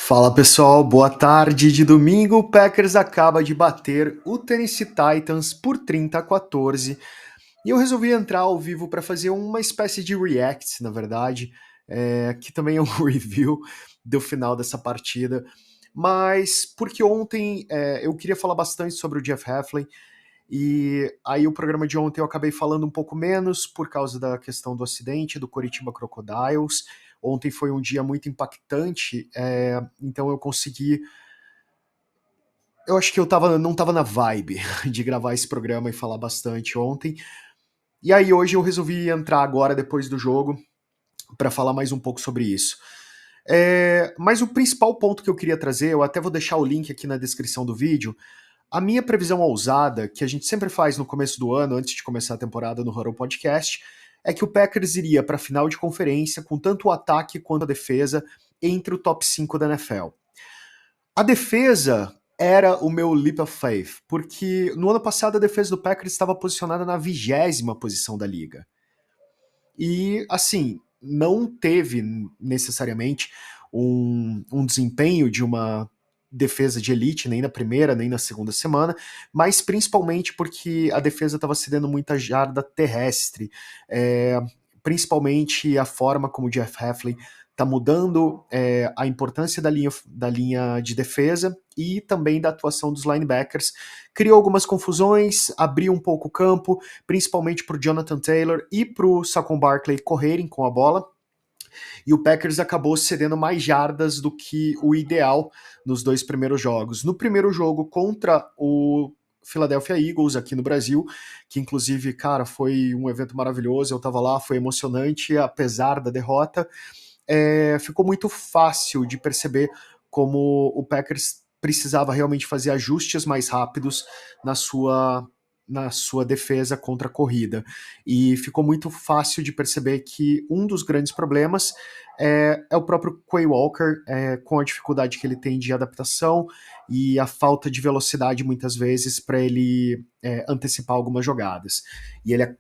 Fala pessoal, boa tarde de domingo. O Packers acaba de bater o Tennessee Titans por 30-14 e eu resolvi entrar ao vivo para fazer uma espécie de react, na verdade, que também é um review do final dessa partida. Mas porque ontem eu queria falar bastante sobre o Jeff Hafley e aí o programa de ontem eu acabei falando um pouco menos por causa da questão do acidente do Coritiba Crocodiles. Ontem foi um dia muito impactante, então eu consegui. Eu acho que não tava na vibe de gravar esse programa e falar bastante ontem. E aí hoje eu resolvi entrar agora, depois do jogo, para falar mais um pouco sobre isso. Mas o principal ponto que eu queria trazer, eu até vou deixar o link aqui na descrição do vídeo. A minha previsão ousada, que a gente sempre faz no começo do ano, antes de começar a temporada no Huddle Podcast, é que o Packers iria para a final de conferência com tanto o ataque quanto a defesa entre o top 5 da NFL. A defesa era o meu leap of faith, porque no ano passado a defesa do Packers estava posicionada na 20ª posição da liga. E, assim, não teve necessariamente um desempenho de uma defesa de elite, nem na primeira, nem na segunda semana, mas principalmente porque a defesa estava cedendo muita jarda terrestre, principalmente a forma como o Jeff Hafley está mudando a importância da linha de defesa e também da atuação dos linebackers. Criou algumas confusões, abriu um pouco o campo, principalmente para o Jonathan Taylor e para o Saquon Barkley correrem com a bola, e o Packers acabou cedendo mais jardas do que o ideal nos dois primeiros jogos. No primeiro jogo contra o Philadelphia Eagles aqui no Brasil, que inclusive, cara, foi um evento maravilhoso, eu tava lá, foi emocionante, apesar da derrota, ficou muito fácil de perceber como o Packers precisava realmente fazer ajustes mais rápidos na sua defesa contra a corrida. E ficou muito fácil de perceber que um dos grandes problemas é o próprio Quay Walker, com a dificuldade que ele tem de adaptação e a falta de velocidade muitas vezes para ele antecipar algumas jogadas. E ele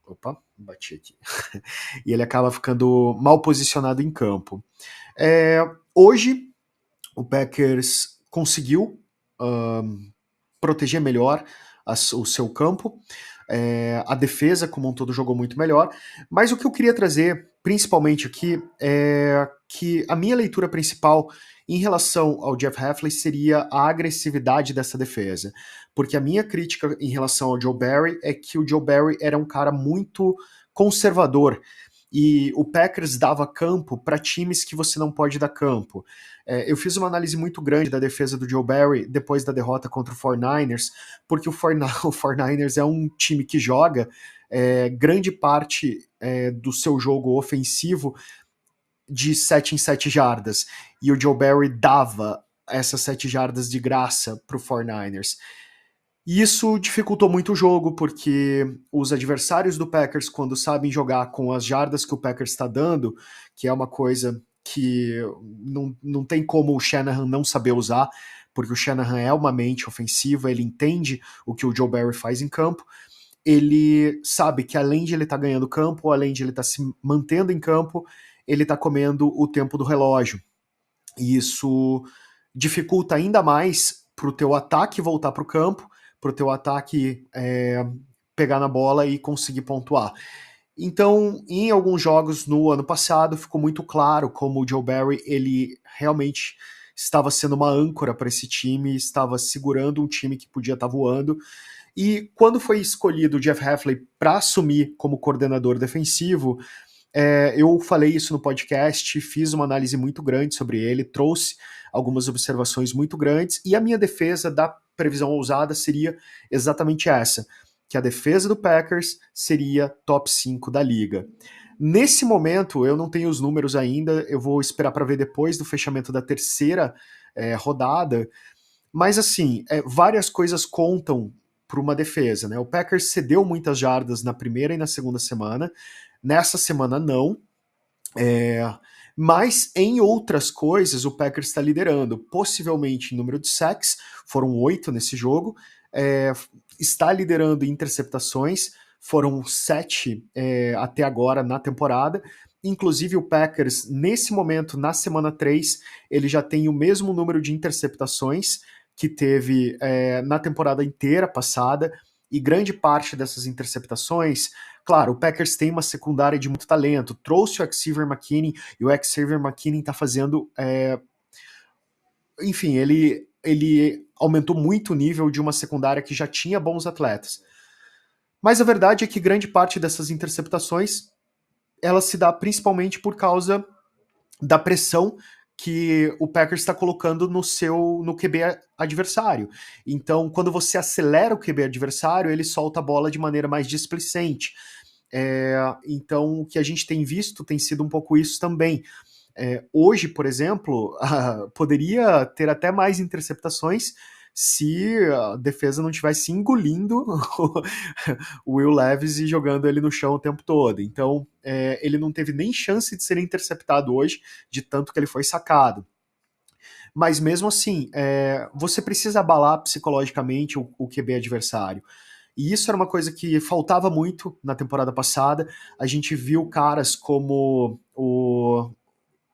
Opa, bati aqui. E ele acaba ficando mal posicionado em campo. Hoje, o Packers conseguiu proteger melhor o seu campo. A defesa, como um todo, jogou muito melhor. Mas o que eu queria trazer, principalmente aqui, é que a minha leitura principal em relação ao Jeff Hafley seria a agressividade dessa defesa. Porque a minha crítica em relação ao Joe Barry é que o Joe Barry era um cara muito conservador. E o Packers dava campo para times que você não pode dar campo. Eu fiz uma análise muito grande da defesa do Joe Barry depois da derrota contra o 49ers, porque o 49ers é um time que joga grande parte do seu jogo ofensivo de 7 em 7 jardas, e o Joe Barry dava essas 7 jardas de graça para o 49ers. E isso dificultou muito o jogo, porque os adversários do Packers, quando sabem jogar com as jardas que o Packers está dando, que é uma coisa que não tem como o Shanahan não saber usar, porque o Shanahan é uma mente ofensiva, ele entende o que o Joe Barry faz em campo, ele sabe que além de ele estar ganhando campo, além de ele estar se mantendo em campo, ele está comendo o tempo do relógio. E isso dificulta ainda mais para o teu ataque voltar para o campo, para o teu ataque pegar na bola e conseguir pontuar. Então, em alguns jogos no ano passado, ficou muito claro como o Joe Barry ele realmente estava sendo uma âncora para esse time, estava segurando um time que podia estar voando. E quando foi escolhido o Jeff Hafley para assumir como coordenador defensivo, eu falei isso no podcast, fiz uma análise muito grande sobre ele, trouxe algumas observações muito grandes, e a minha defesa da previsão ousada seria exatamente essa, que a defesa do Packers seria top 5 da liga. Nesse momento, eu não tenho os números ainda, eu vou esperar para ver depois do fechamento da terceira rodada, mas assim, várias coisas contam para uma defesa, né? O Packers cedeu muitas jardas na primeira e na segunda semana, nessa semana não, mas em outras coisas o Packers está liderando, possivelmente em número de sacks, foram 8 nesse jogo, está liderando em interceptações, foram 7 até agora na temporada, inclusive o Packers, nesse momento, na semana 3, ele já tem o mesmo número de interceptações que teve na temporada inteira passada, e grande parte dessas interceptações, claro, o Packers tem uma secundária de muito talento, trouxe o Xavier McKinney, e o Xavier McKinney tá fazendo, enfim, ele aumentou muito o nível de uma secundária que já tinha bons atletas. Mas a verdade é que grande parte dessas interceptações, ela se dá principalmente por causa da pressão que o Packers está colocando no QB adversário. Então, quando você acelera o QB adversário, ele solta a bola de maneira mais displicente. Então, o que a gente tem visto tem sido um pouco isso também. Hoje, por exemplo, poderia ter até mais interceptações se a defesa não tivesse engolindo o Will Levis e jogando ele no chão o tempo todo. Então, ele não teve nem chance de ser interceptado hoje, de tanto que ele foi sacado. Mas mesmo assim, você precisa abalar psicologicamente o QB adversário. E isso era uma coisa que faltava muito na temporada passada. A gente viu caras como o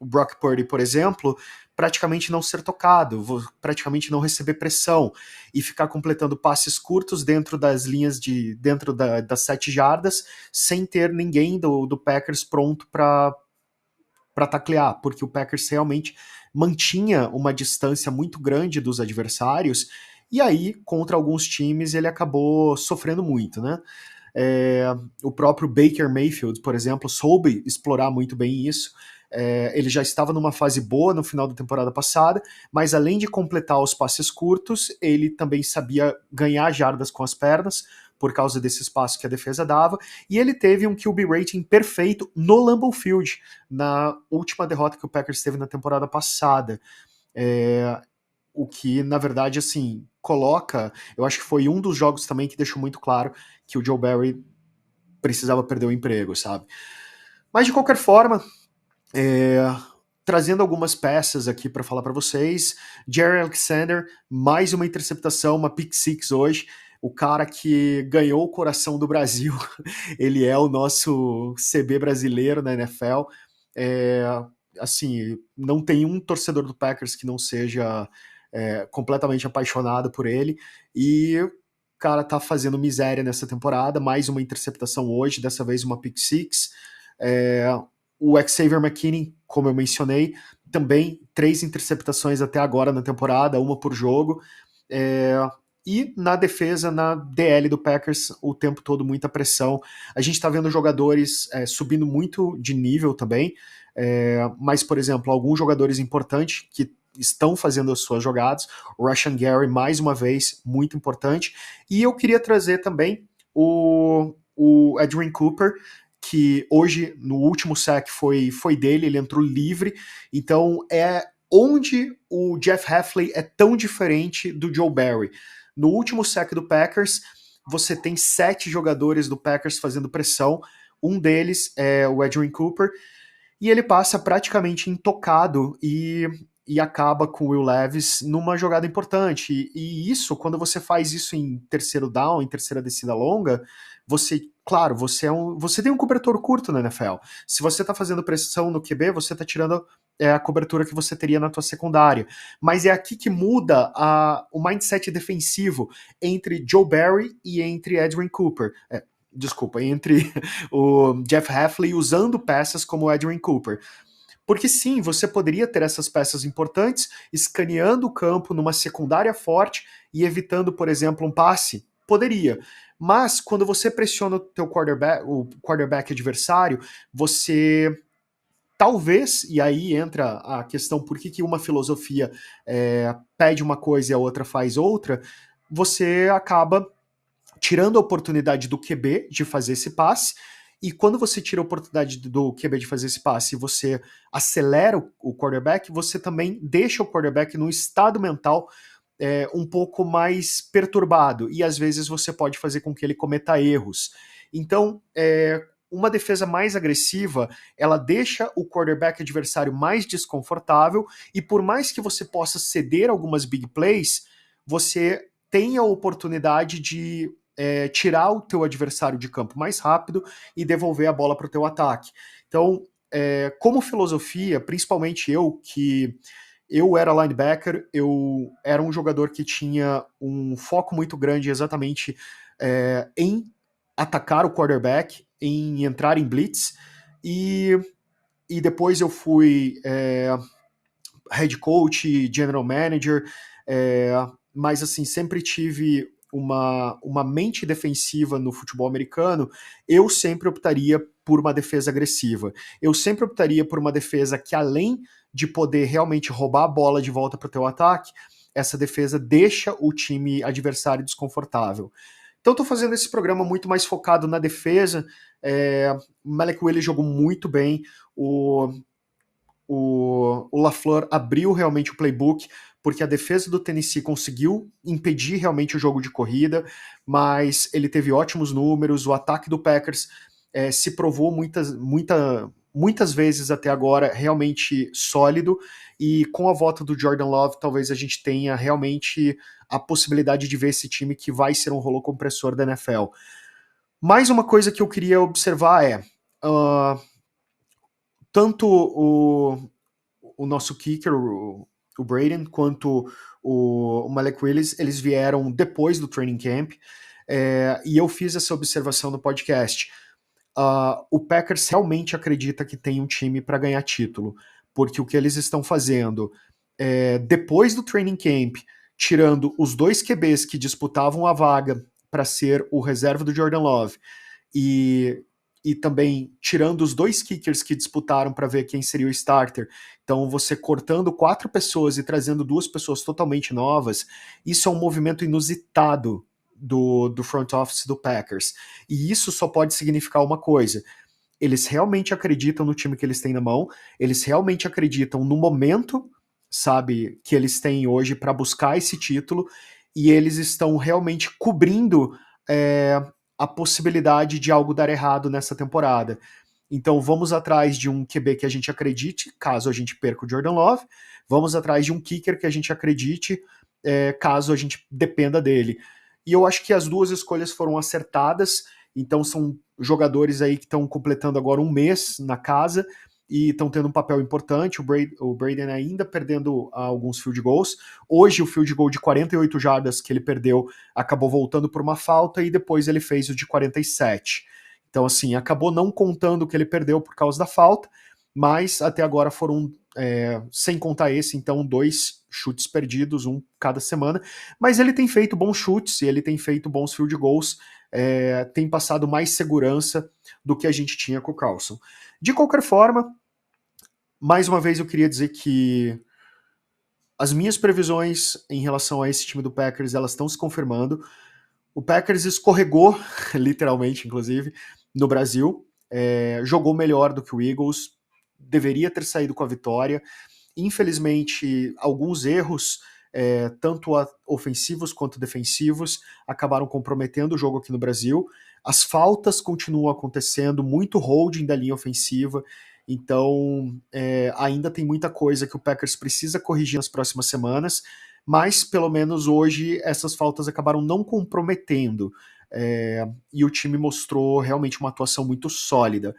Brock Purdy, por exemplo, praticamente não ser tocado, praticamente não receber pressão e ficar completando passes curtos dentro das linhas dentro das 7 jardas, sem ter ninguém do Packers pronto para taclear, porque o Packers realmente mantinha uma distância muito grande dos adversários, e aí, contra alguns times, ele acabou sofrendo muito, né? O próprio Baker Mayfield, por exemplo, soube explorar muito bem isso. Ele já estava numa fase boa no final da temporada passada, mas além de completar os passes curtos, ele também sabia ganhar jardas com as pernas, por causa desse espaço que a defesa dava, e ele teve um QB rating perfeito no Lambeau Field, na última derrota que o Packers teve na temporada passada. O que, na verdade, assim, coloca... Eu acho que foi um dos jogos também que deixou muito claro que o Joe Barry precisava perder o emprego, sabe? Mas, de qualquer forma, trazendo algumas peças aqui para falar para vocês, Jerry Alexander, mais uma interceptação, uma pick six hoje, o cara que ganhou o coração do Brasil, ele é o nosso CB brasileiro na NFL, assim, não tem um torcedor do Packers que não seja completamente apaixonado por ele, e o cara tá fazendo miséria nessa temporada, mais uma interceptação hoje, dessa vez uma pick six, o Xavier McKinney, como eu mencionei, também 3 interceptações até agora na temporada, uma por jogo, e na defesa, na DL do Packers, o tempo todo muita pressão. A gente tá vendo jogadores subindo muito de nível também, mas, por exemplo, alguns jogadores importantes que estão fazendo as suas jogadas, o Rashan Gary, mais uma vez, muito importante, e eu queria trazer também o Edwin Cooper, que hoje, no último sack, foi dele, ele entrou livre, então onde o Jeff Hafley é tão diferente do Joe Barry. No último sack do Packers, você tem 7 jogadores do Packers fazendo pressão, um deles é o Edwin Cooper, e ele passa praticamente intocado e acaba com o Will Levis numa jogada importante. E isso, quando você faz isso em terceiro down, em terceira descida longa, claro, você tem um cobertor curto na NFL. Se você tá fazendo pressão no QB, você tá tirando a cobertura que você teria na tua secundária. Mas é aqui que muda o mindset defensivo entre Joe Barry e entre Edwin Cooper. Desculpa, entre o Jeff Hafley usando peças como o Edwin Cooper. Porque sim, você poderia ter essas peças importantes escaneando o campo numa secundária forte e evitando, por exemplo, um passe. Poderia. Mas quando você pressiona o quarterback adversário, você talvez, e aí entra a questão por que uma filosofia pede uma coisa e a outra faz outra, você acaba tirando a oportunidade do QB de fazer esse passe, e quando você tira a oportunidade do QB de fazer esse passe e você acelera o quarterback, você também deixa o quarterback num estado mental um pouco mais perturbado, e às vezes você pode fazer com que ele cometa erros. Então, uma defesa mais agressiva, ela deixa o quarterback adversário mais desconfortável, e por mais que você possa ceder algumas big plays, você tem a oportunidade de tirar o teu adversário de campo mais rápido e devolver a bola para o teu ataque. Então, como filosofia, principalmente eu era linebacker, eu era um jogador que tinha um foco muito grande exatamente em atacar o quarterback, em entrar em blitz, e, e depois eu fui head coach, general manager, é, mas assim, sempre tive uma mente defensiva no futebol americano. Eu sempre optaria por uma defesa agressiva. Eu sempre optaria por uma defesa que, além de poder realmente roubar a bola de volta para o teu ataque, essa defesa deixa o time adversário desconfortável. Então estou fazendo esse programa muito mais focado na defesa. O Malik Willis jogou muito bem. O LaFleur abriu realmente o playbook, porque a defesa do Tennessee conseguiu impedir realmente o jogo de corrida, mas ele teve ótimos números, o ataque do Packers se provou muitas vezes até agora realmente sólido, e com a volta do Jordan Love, talvez a gente tenha realmente a possibilidade de ver esse time que vai ser um rolo compressor da NFL. Mais uma coisa que eu queria observar tanto o nosso kicker, o Braden, quanto o Malik Willis, eles vieram depois do training camp, e eu fiz essa observação no podcast. O Packers realmente acredita que tem um time para ganhar título, porque o que eles estão fazendo depois do training camp, tirando os dois QBs que disputavam a vaga para ser o reserva do Jordan Love, e também tirando os dois kickers que disputaram para ver quem seria o starter. Então, você cortando 4 pessoas e trazendo 2 pessoas totalmente novas, isso é um movimento inusitado do front office do Packers. E isso só pode significar uma coisa: eles realmente acreditam no time que eles têm na mão, eles realmente acreditam no momento, sabe, que eles têm hoje para buscar esse título, e eles estão realmente cobrindo a possibilidade de algo dar errado nessa temporada. Então vamos atrás de um QB que a gente acredite, caso a gente perca o Jordan Love, vamos atrás de um kicker que a gente acredite, caso a gente dependa dele. E eu acho que as duas escolhas foram acertadas. Então são jogadores aí que estão completando agora um mês na casa e estão tendo um papel importante. O Braden ainda perdendo alguns field goals. Hoje o field goal de 48 jardas que ele perdeu acabou voltando por uma falta, e depois ele fez o de 47. Então assim, acabou não contando o que ele perdeu por causa da falta, mas até agora foram, sem contar esse, então 2 chutes perdidos, um cada semana. Mas ele tem feito bons chutes e ele tem feito bons field goals, tem passado mais segurança do que a gente tinha com o Carlson. De qualquer forma, mais uma vez eu queria dizer que as minhas previsões em relação a esse time do Packers, elas estão se confirmando. O Packers escorregou, literalmente, inclusive, no Brasil. Jogou melhor do que o Eagles, deveria ter saído com a vitória. Infelizmente, alguns erros, tanto ofensivos quanto defensivos, acabaram comprometendo o jogo aqui no Brasil. As faltas continuam acontecendo, muito holding da linha ofensiva. Então, ainda tem muita coisa que o Packers precisa corrigir nas próximas semanas, mas pelo menos hoje essas faltas acabaram não comprometendo, e o time mostrou realmente uma atuação muito sólida.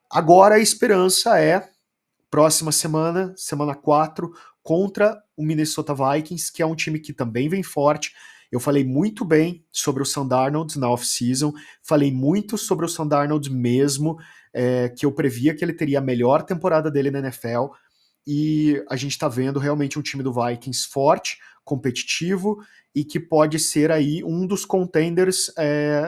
Agora a esperança é próxima semana, semana 4, contra o Minnesota Vikings, que é um time que também vem forte. Eu falei muito bem sobre o Sam Darnold na off-season, falei muito sobre o Sam Darnold mesmo, que eu previa que ele teria a melhor temporada dele na NFL, e a gente está vendo realmente um time do Vikings forte, competitivo, e que pode ser aí um dos contenders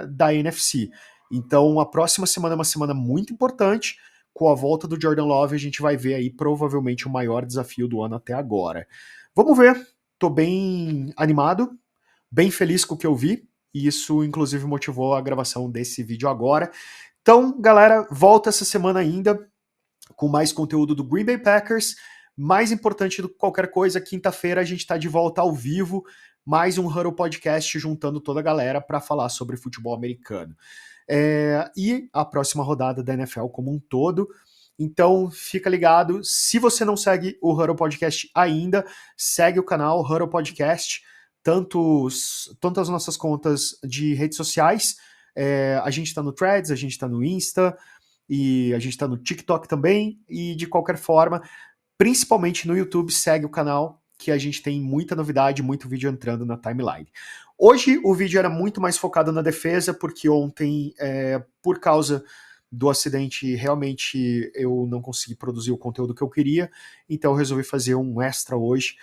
da NFC. Então a próxima semana é uma semana muito importante. Com a volta do Jordan Love, a gente vai ver aí provavelmente o maior desafio do ano até agora. Vamos ver, tô bem animado, bem feliz com o que eu vi, e isso inclusive motivou a gravação desse vídeo agora. Então, galera, volta essa semana ainda com mais conteúdo do Green Bay Packers. Mais importante do que qualquer coisa, quinta-feira a gente está de volta ao vivo, mais um Huddle Podcast juntando toda a galera para falar sobre futebol americano. E a próxima rodada da NFL como um todo. Então fica ligado. Se você não segue o Huddle Podcast ainda, segue o canal Huddle Podcast, tanto as nossas contas de redes sociais. A gente está no Threads, a gente está no Insta, e a gente tá no TikTok também, e de qualquer forma, principalmente no YouTube, segue o canal, que a gente tem muita novidade, muito vídeo entrando na timeline. Hoje o vídeo era muito mais focado na defesa, porque ontem, por causa do acidente, realmente eu não consegui produzir o conteúdo que eu queria, então eu resolvi fazer um extra hoje,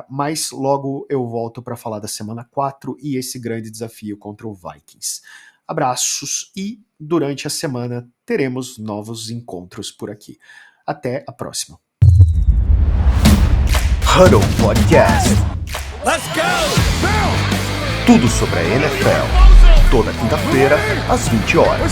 mas logo eu volto para falar da semana 4 e esse grande desafio contra o Vikings. Abraços e durante a semana teremos novos encontros por aqui. Até a próxima. Huddle Podcast. Let's go! Tudo sobre a NFL. Toda quinta-feira, às 20 horas.